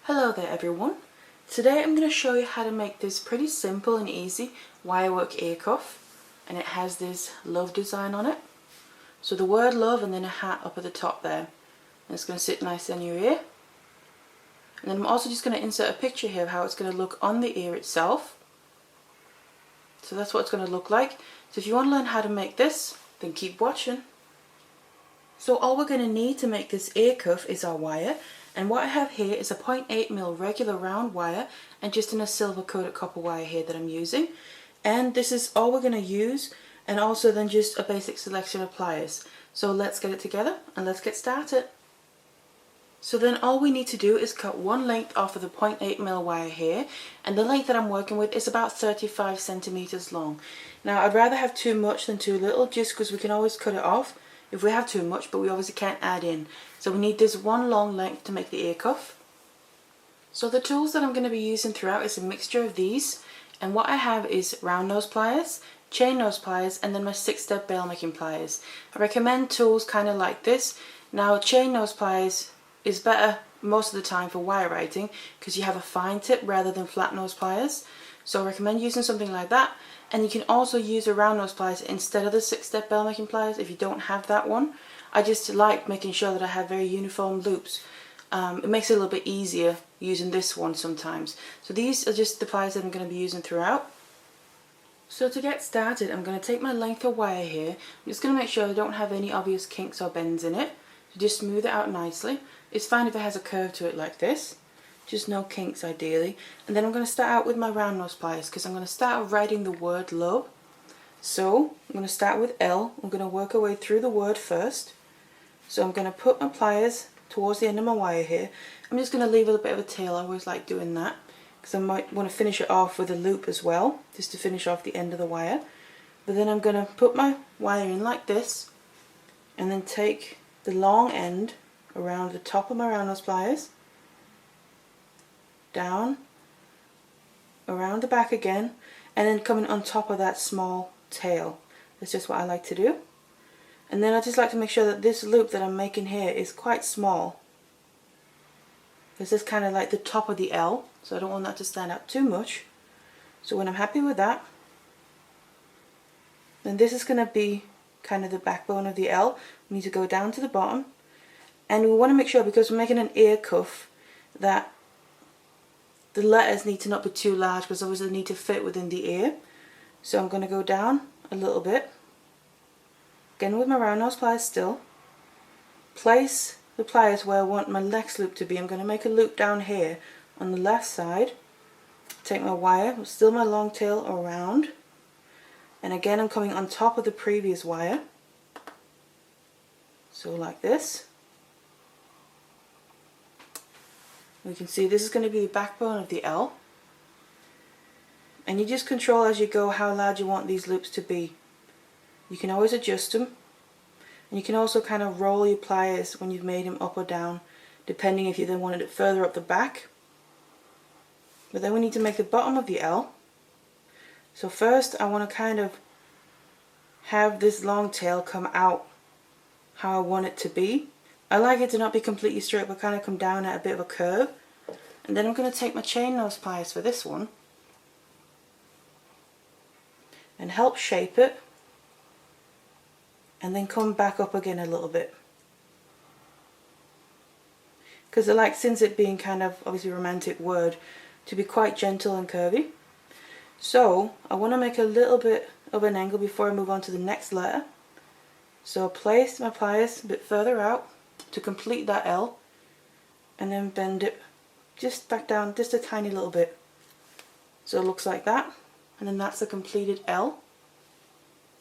Hello there everyone. Today I'm going to show you how to make this pretty simple and easy wirework ear cuff, and it has this love design on it. So the word love and then a hat up at the top there. And it's going to sit nice on your ear. And then I'm also just going to insert a picture here of how it's going to look on the ear itself. So that's what it's going to look like. So if you want to learn how to make this, then keep watching. So all we're going to need to make this ear cuff is our wire. And what I have here is a 0.8mm regular round wire and just in a silver coated copper wire here that I'm using. And this is all we're going to use, and also then just a basic selection of pliers. So let's get it together and let's get started. So then all we need to do is cut one length off of the 0.8mm wire here, and the length that I'm working with is about 35 centimeters long. Now I'd rather have too much than too little, just because we can always cut it off if we have too much, but we obviously can't add in. So we need this one long length to make the ear cuff. So the tools that I'm going to be using throughout is a mixture of these, and what I have is round nose pliers, chain nose pliers, and then my 6-step bail making pliers. I recommend tools kind of like this. Now chain nose pliers is better most of the time for wire writing because you have a fine tip rather than flat nose pliers. So I recommend using something like that. And you can also use a round nose pliers instead of the 6-step bail making pliers if you don't have that one. I just like making sure that I have very uniform loops. It makes it a little bit easier using this one sometimes. So these are just the pliers that I'm going to be using throughout. So to get started, I'm going to take my length of wire here. I'm just going to make sure I don't have any obvious kinks or bends in it. So just smooth it out nicely. It's fine if it has a curve to it like this. Just no kinks ideally. And then I'm going to start out with my round nose pliers because I'm going to start writing the word love. So I'm going to start with L. I'm going to work our way through the word first. So I'm going to put my pliers towards the end of my wire here. I'm just going to leave a bit of a tail. I always like doing that because I might want to finish it off with a loop as well, just to finish off the end of the wire. But then I'm going to put my wire in like this and then take the long end around the top of my round nose pliers, down, around the back again, and then coming on top of that small tail. That's just what I like to do. And then I just like to make sure that this loop that I'm making here is quite small. This is kind of like the top of the L, so I don't want that to stand out too much. So when I'm happy with that, then this is going to be kind of the backbone of the L. We need to go down to the bottom, and we want to make sure, because we're making an ear cuff, that the letters need to not be too large because obviously they need to fit within the ear. So I'm going to go down a little bit, again with my round nose pliers still, place the pliers where I want my next loop to be. I'm going to make a loop down here on the left side, take my wire, still my long tail around, and again I'm coming on top of the previous wire, so like this. We can see this is going to be the backbone of the L, and you just control as you go how large you want these loops to be. You can always adjust them, and you can also kind of roll your pliers when you've made them up or down, depending if you then wanted it further up the back. But then we need to make the bottom of the L. So first I want to kind of have this long tail come out how I want it to be. I like it to not be completely straight but kind of come down at a bit of a curve. And then I'm going to take my chain nose pliers for this one and help shape it, and then come back up again a little bit. Because I like, since it being kind of obviously a romantic word, to be quite gentle and curvy. So I want to make a little bit of an angle before I move on to the next letter. So I place my pliers a bit further out to complete that L, and then bend it just back down just a tiny little bit. So it looks like that, and then that's the completed L.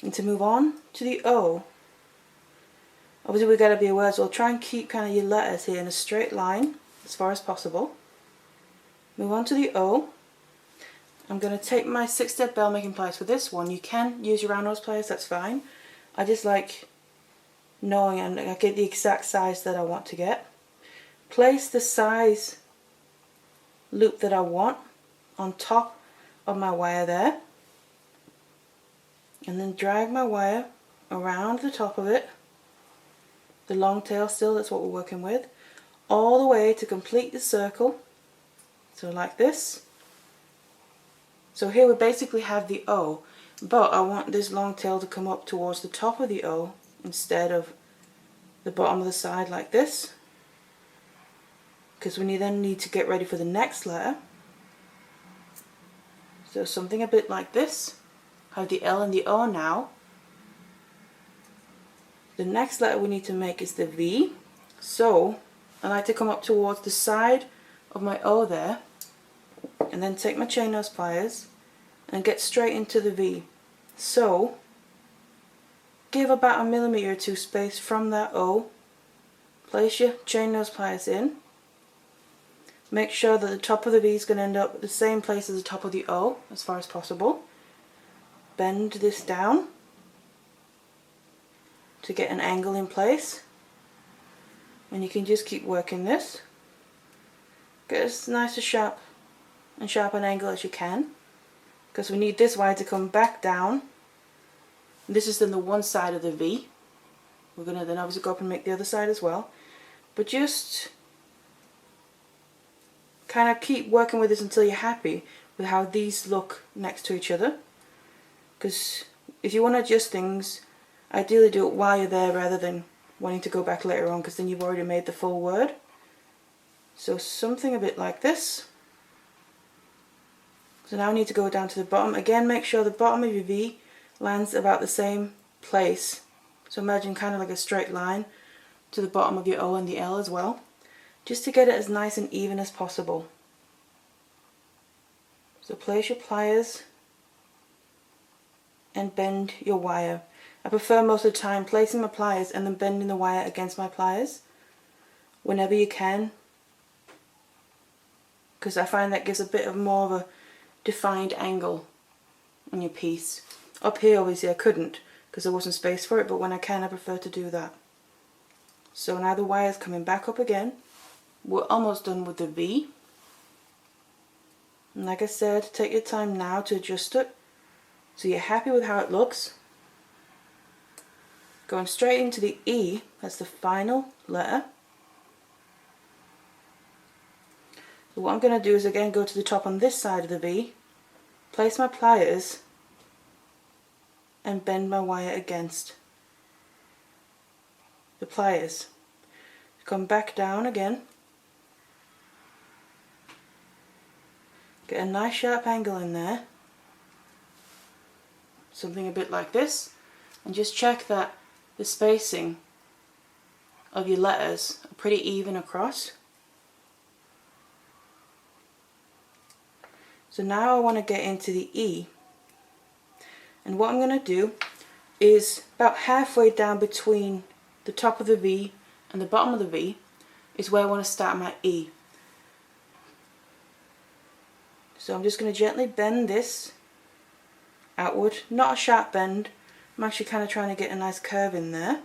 And to move on to the O, obviously we've got to be aware, so we'll try and keep kind of your letters here in a straight line as far as possible. Move on to the O. I'm going to take my 6-step bail making pliers for this one. You can use your round nose pliers, that's fine. I just like knowing and I get the exact size that I want to get. Place the size loop that I want on top of my wire there, and then drag my wire around the top of it, the long tail still, that's what we're working with, all the way to complete the circle So like this. So here we basically have the O, but I want this long tail to come up towards the top of the O instead of the bottom of the side like this, because we then need to get ready for the next letter. So something a bit like this. I have the L and the O now. The next letter we need to make is the V. So I like to come up towards the side of my O there, and then take my chain nose pliers and get straight into the V. So give about 1 millimeter or 2 space from that O. Place your chain nose pliers in. Make sure that the top of the V is going to end up at the same place as the top of the O as far as possible. Bend this down to get an angle in place, and you can just keep working this. Get as nice sharp an angle as you can, because we need this wire to come back down. This is then the one side of the V. We're going to then obviously go up and make the other side as well, but just kind of keep working with this until you're happy with how these look next to each other, because if you want to adjust things, ideally do it while you're there rather than wanting to go back later on, because then you've already made the full word. So something a bit like this. So now I need to go down to the bottom. Again, make sure the bottom of your V lands about the same place. So imagine kind of like a straight line to the bottom of your O and the L as well, just to get it as nice and even as possible. So place your pliers and bend your wire. I prefer most of the time placing my pliers and then bending the wire against my pliers whenever you can, because I find that gives a bit of more of a defined angle on your piece. Up here obviously I couldn't because there wasn't space for it, but when I can I prefer to do that. So now the wire's coming back up again. We're almost done with the V. And like I said, take your time now to adjust it so you're happy with how it looks. Going straight into the E, that's the final letter. So what I'm going to do is again go to the top on this side of the V, place my pliers and bend my wire against the pliers. Come back down again. Get a nice sharp angle in there. Something a bit like this. And just check that the spacing of your letters are pretty even across. So now I want to get into the E. And what I'm going to do is about halfway down between the top of the V and the bottom of the V is where I want to start my E. So I'm just going to gently bend this outward, not a sharp bend. I'm actually kind of trying to get a nice curve in there,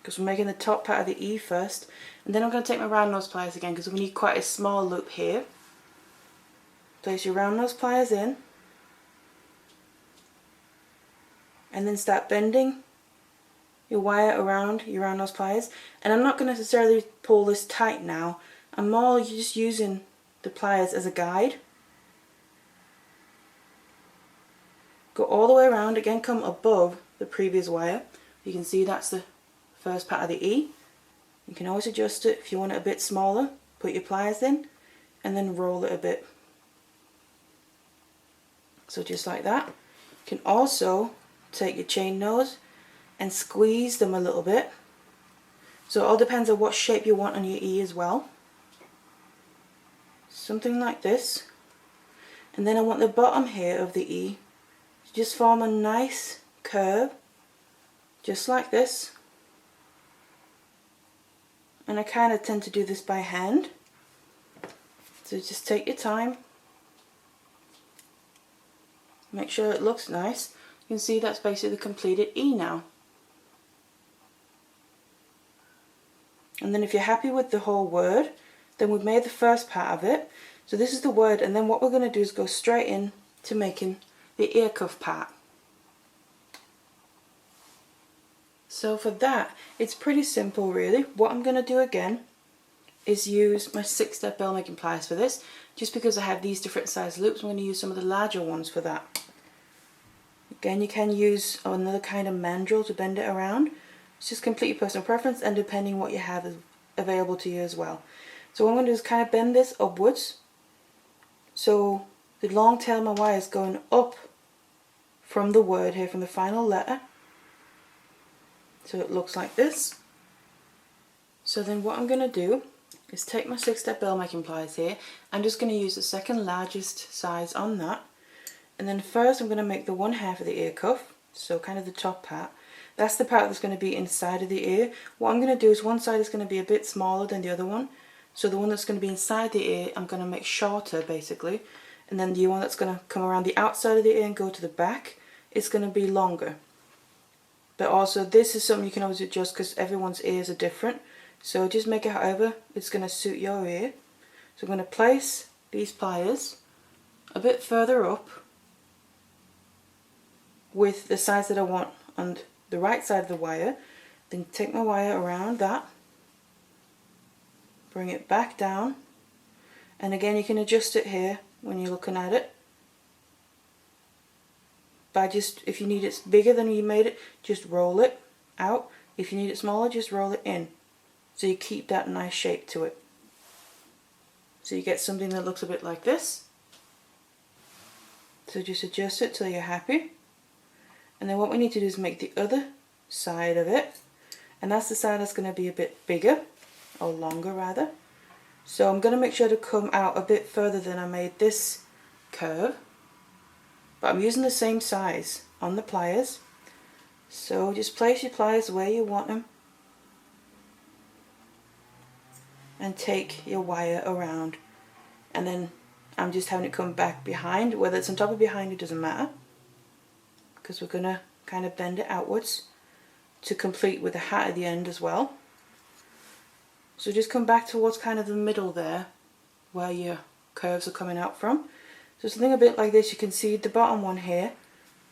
because we're making the top part of the E first, and then I'm going to take my round nose pliers again because we need quite a small loop here. Place your round nose pliers in and then start bending your wire around your round nose pliers. And I'm not going to necessarily pull this tight now, I'm more just using the pliers as a guide. Go all the way around, again come above the previous wire. You can see that's the first part of the E. You can always adjust it if you want it a bit smaller. Put your pliers in and then roll it a bit. So just like that. You can also take your chain nose and squeeze them a little bit. So it all depends on what shape you want on your E as well. Something like this. And then I want the bottom here of the E to just form a nice curve, just like this. And I kind of tend to do this by hand. So just take your time. Make sure it looks nice. You can see that's basically the completed E now. And then if you're happy with the whole word, then we've made the first part of it. So this is the word, and then what we're going to do is go straight in to making the ear cuff part. So for that, it's pretty simple really. What I'm going to do again is use my 6-step bell making pliers for this, just because I have these different size loops. I'm going to use some of the larger ones for that. Again, you can use another kind of mandrel to bend it around. It's just completely personal preference and depending what you have available to you as well. So what I'm going to do is kind of bend this upwards, so the long tail of my wire is going up from the word here, from the final letter. So it looks like this. So then what I'm going to do is take my 6-step bell making pliers here. I'm just going to use the second largest size on that. And then first I'm going to make the 1/2 of the ear cuff, so kind of the top part. That's the part that's going to be inside of the ear. What I'm going to do is one side is going to be a bit smaller than the other one. So the one that's going to be inside the ear I'm going to make shorter basically. And then the one that's going to come around the outside of the ear and go to the back is going to be longer. But also this is something you can always adjust because everyone's ears are different. So just make it however it's going to suit your ear. So I'm going to place these pliers a bit further up with the size that I want on the right side of the wire. Then take my wire around that, bring it back down, and again you can adjust it here when you're looking at it. By just, if you need it bigger than you made it, just roll it out. If you need it smaller, just roll it in. So you keep that nice shape to it. So you get something that looks a bit like this. So just adjust it till you're happy. And then what we need to do is make the other side of it. And that's the side that's going to be a bit bigger, or longer rather. So I'm going to make sure to come out a bit further than I made this curve. But I'm using the same size on the pliers. So just place your pliers where you want them. And take your wire around. And then I'm just having it come back behind. Whether it's on top or behind, it doesn't matter. Because we're going to kind of bend it outwards to complete with the hat at the end as well. So just come back towards kind of the middle there where your curves are coming out from. So something a bit like this. You can see the bottom one here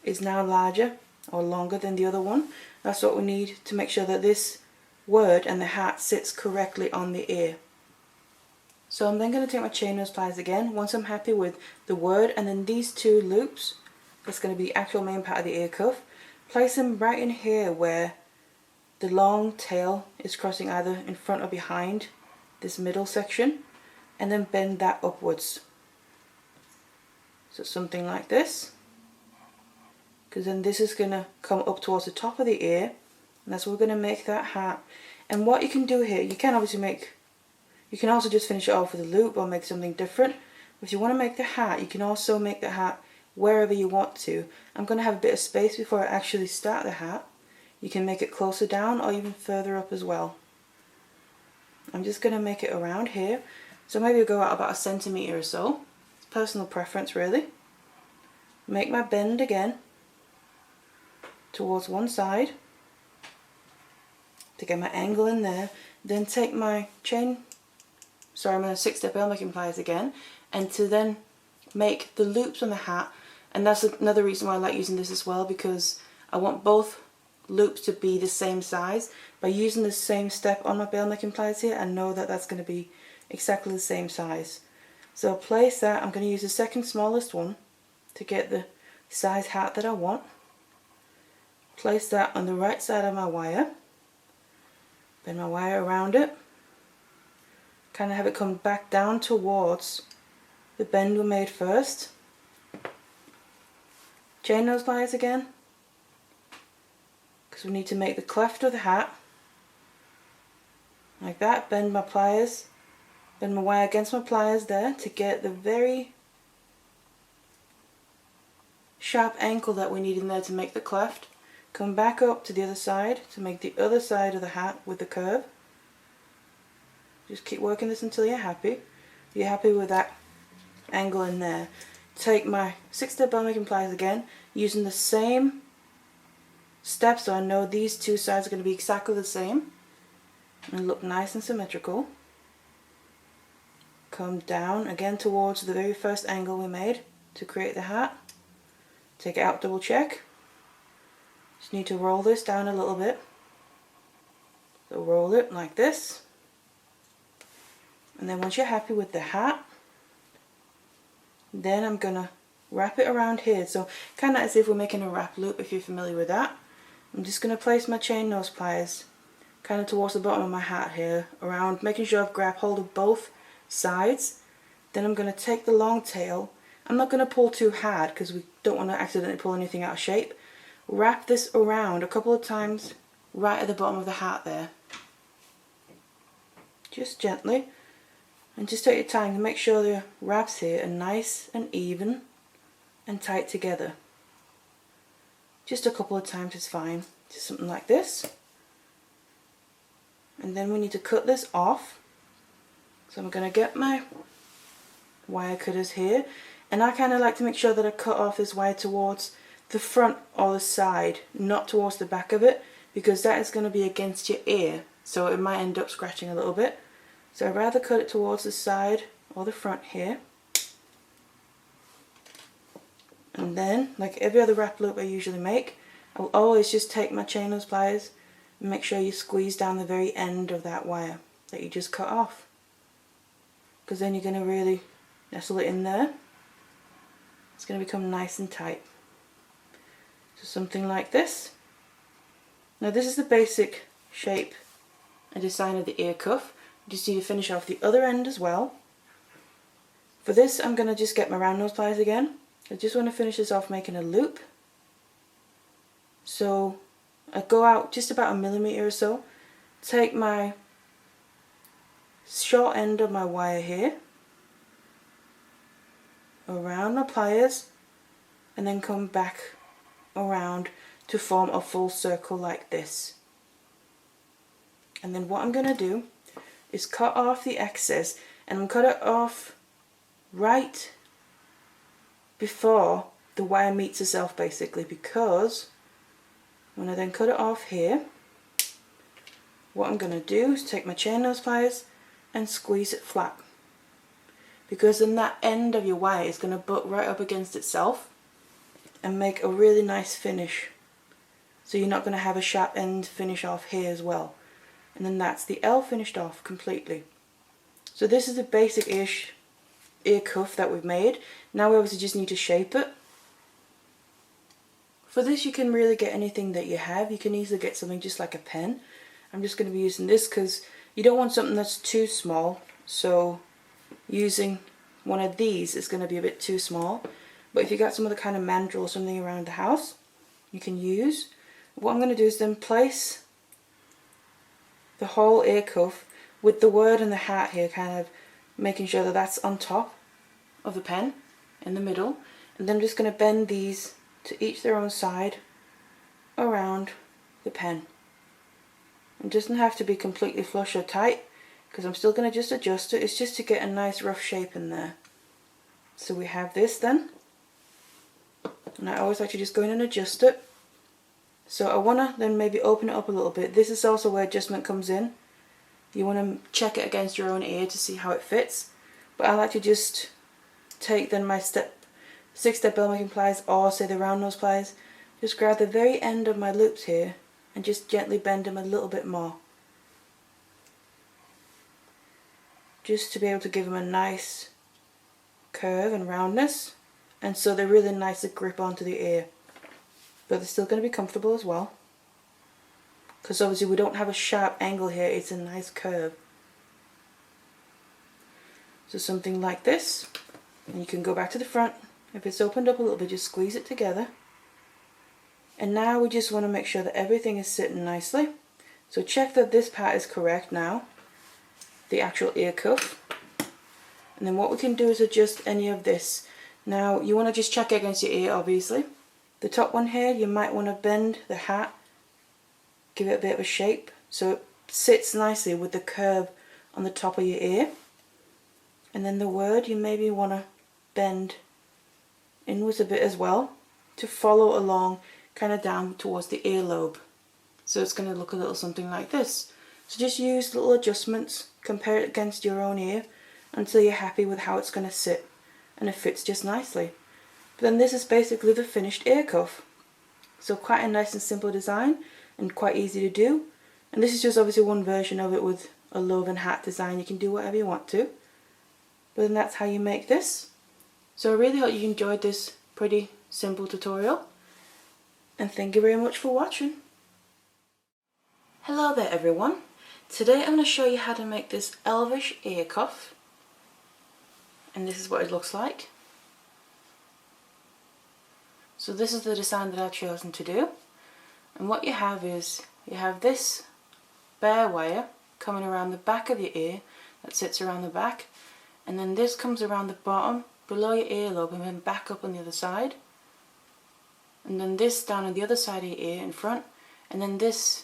is now larger or longer than the other one. That's what we need to make sure that this word and the hat sits correctly on the ear. So I'm then going to take my chain nose pliers again once I'm happy with the word, and then these two loops, that's going to be the actual main part of the ear cuff. Place them right in here where the long tail is crossing either in front or behind this middle section, and then bend that upwards. So something like this, because then this is going to come up towards the top of the ear, and that's what we're going to make that hat. And what you can do here, you can obviously make, you can also just finish it off with a loop or make something different. If you want to make the hat, you can also make the hat wherever you want to. I'm going to have a bit of space before I actually start the hat. You can make it closer down or even further up as well. I'm just going to make it around here. So maybe I'll go out about 1 centimetre or so. It's personal preference really. Make my bend again towards one side to get my angle in there. Then take my chain, sorry, I'm going to 6-step bell making pliers again, and to then make the loops on the hat. And that's another reason why I like using this as well, because I want both loops to be the same size. By using the same step on my bell making pliers here, I know that that's going to be exactly the same size. So I'll place that. I'm going to use the second smallest one to get the size hat that I want. Place that on the right side of my wire. Bend my wire around it. Kind of have it come back down towards the bend we made first. Chain those pliers again, because we need to make the cleft of the hat like that. Bend my pliers, bend my wire against my pliers there to get the very sharp angle that we need in there to make the cleft. Come back up to the other side to make the other side of the hat with the curve. Just keep working this until you're happy. You're happy with that angle in there. Take my 6-step bell making pliers again, using the same steps so I know these two sides are going to be exactly the same and look nice and symmetrical. Come down again towards the very first angle we made to create the hat. Take it out, double check. Just need to roll this down a little bit. So roll it like this. And then once you're happy with the hat, then I'm going to wrap it around here. So kind of as if we're making a wrap loop, if you're familiar with that. I'm just going to place my chain nose pliers kind of towards the bottom of my hat here, around, making sure I've grabbed hold of both sides. Then I'm going to take the long tail. I'm not going to pull too hard because we don't want to accidentally pull anything out of shape. Wrap this around a couple of times right at the bottom of the hat there. Just gently. And just take your time to make sure the wraps here are nice and even and tight together. Just a couple of times is fine. Just something like this. And then we need to cut this off. So I'm going to get my wire cutters here. And I kind of like to make sure that I cut off this wire towards the front or the side, not towards the back of it, because that is going to be against your ear. So it might end up scratching a little bit. So I'd rather cut it towards the side or the front here. And then, like every other wrap loop I usually make, I'll always just take my chain nose pliers and make sure you squeeze down the very end of that wire that you just cut off. Because then you're going to really nestle it in there. It's going to become nice and tight. So something like this. Now this is the basic shape and design of the ear cuff. Just need to finish off the other end as well. For this I'm going to just get my round nose pliers again. I just want to finish this off making a loop. So I go out just about 1 millimeter or so, take my short end of my wire here, around my pliers, and then come back around to form a full circle like this. And then what I'm going to do is cut off the excess, and I'm cut it off right before the wire meets itself basically, because when I then cut it off here, what I'm going to do is take my chain nose pliers and squeeze it flat, because then that end of your wire is going to butt right up against itself and make a really nice finish. So you're not going to have a sharp end finish off here as well. And then that's the L finished off completely. So this is the basic ear cuff that we've made. Now we obviously just need to shape it. For this you can really get anything that you have. You can easily get something just like a pen. I'm just going to be using this because you don't want something that's too small. So using one of these is going to be a bit too small. But if you got some other kind of mandrel or something around the house, you can use. What I'm going to do is then place the whole ear cuff with the word and the hat here, kind of making sure that that's on top of the pen in the middle, and then I'm just going to bend these to each their own side around the pen. It doesn't have to be completely flush or tight because I'm still going to just adjust it. It's just to get a nice rough shape in there. So we have this then, and I always like to just go in and adjust it. So I want to then maybe open it up a little bit. This is also where adjustment comes in. You want to check it against your own ear to see how it fits. But I like to just take then my 6-step bell making pliers, or say the round nose pliers, just grab the very end of my loops here and just gently bend them a little bit more. Just to be able to give them a nice curve and roundness, and so they're really nice to grip onto the ear. But they're still going to be comfortable as well, because obviously we don't have a sharp angle here, it's a nice curve. So something like this, and you can go back to the front. If it's opened up a little bit, just squeeze it together. And now we just want to make sure that everything is sitting nicely. So check that this part is correct now, the actual ear cuff. And then what we can do is adjust any of this. Now you want to just check it against your ear obviously. The top one here, you might want to bend the hat, give it a bit of a shape so it sits nicely with the curve on the top of your ear. And then the word, you maybe want to bend inwards a bit as well to follow along kind of down towards the earlobe. So it's going to look a little something like this. So just use little adjustments, compare it against your own ear until you're happy with how it's going to sit and it fits just nicely. But then this is basically the finished ear cuff. So quite a nice and simple design and quite easy to do. And this is just obviously one version of it with a love and hat design. You can do whatever you want to. But then that's how you make this. So I really hope you enjoyed this pretty simple tutorial. And thank you very much for watching. Hello there everyone. Today I'm going to show you how to make this elvish ear cuff. And this is what it looks like. So this is the design that I've chosen to do. And what you have is, you have this bare wire coming around the back of your ear that sits around the back. And then this comes around the bottom below your earlobe and then back up on the other side. And then this down on the other side of your ear in front. And then this